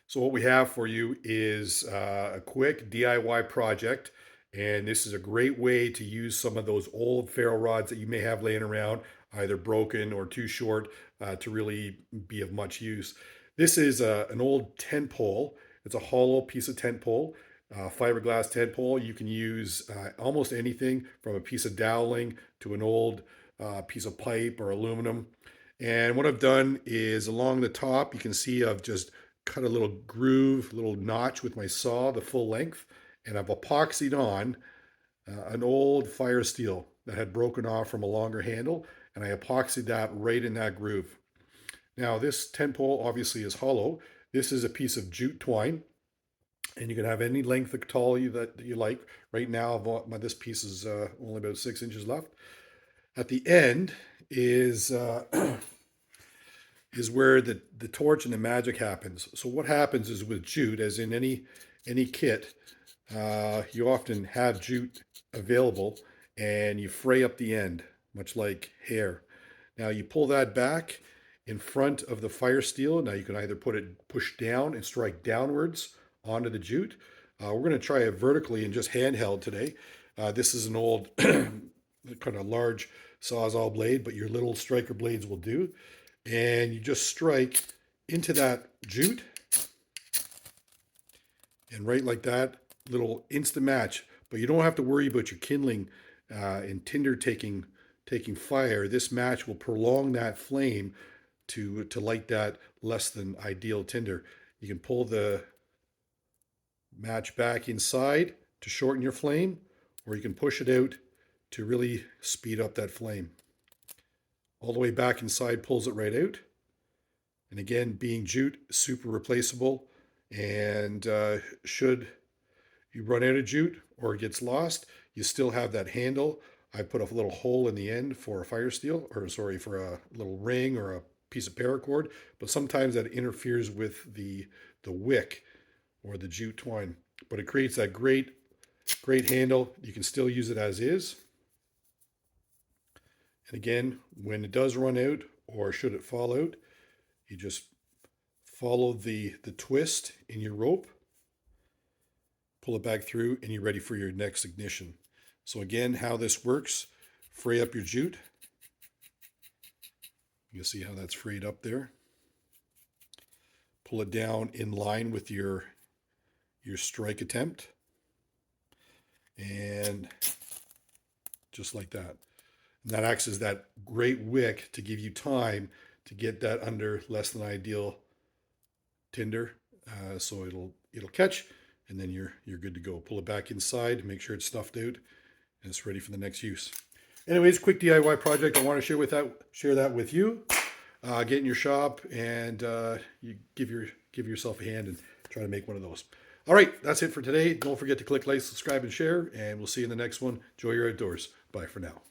So what we have for you is a quick DIY project, and this is a great way to use some of those old ferro rods that you may have laying around, either broken or too short to really be of much use. This is an old tent pole. It's a hollow piece of tent pole, fiberglass tent pole. You can use almost anything from a piece of doweling to an old piece of pipe or aluminum. And what I've done is along the top, you can see I've just cut a little groove, little notch with my saw, the full length, and I've epoxied on an old fire steel that had broken off from a longer handle, and I epoxied that right in that groove. Now, this tent pole obviously is hollow. This is a piece of jute twine, and you can have any length of tall that you like. Right now, this piece is only about 6 inches left. At the end is is where the torch and the magic happens. So what happens is with jute, as in any kit, you often have jute available, and you fray up the end, much like hair. Now you pull that back in front of the fire steel. Now you can either push down and strike downwards onto the jute. We're going to try it vertically and just handheld today. This is an old kind of large sawzall blade, but your little striker blades will do. And you just strike into that jute, and right like that, little instant match. But you don't have to worry about your kindling and tinder taking fire. This match will prolong that flame to light that less than ideal tinder. You can pull the match back inside to shorten your flame, or you can push it out to really speed up that flame. All the way back inside pulls it right out. And again, being jute, super replaceable. And should you run out of jute or it gets lost, you still have that handle. I put a little hole in the end for a fire steel, or sorry, for a little ring or a piece of paracord. But sometimes that interferes with the wick or the jute twine. But it creates that great handle. You can still use it as is. And again, when it does run out, or should it fall out, you just follow the twist in your rope, pull it back through, and you're ready for your next ignition. So again, how this works, fray up your jute. You'll see how that's frayed up there. Pull it down in line with your strike attempt. And just like that. And that acts as that great wick to give you time to get that under less than ideal tinder, so it'll catch, and then you're good to go. Pull it back inside, make sure it's stuffed out, and it's ready for the next use. Anyways, quick DIY project I want to share that with you. Get in your shop and you give yourself a hand and try to make one of those. All right, that's it for today. Don't forget to click like, subscribe, and share, and we'll see you in the next one. Enjoy your outdoors. Bye for now.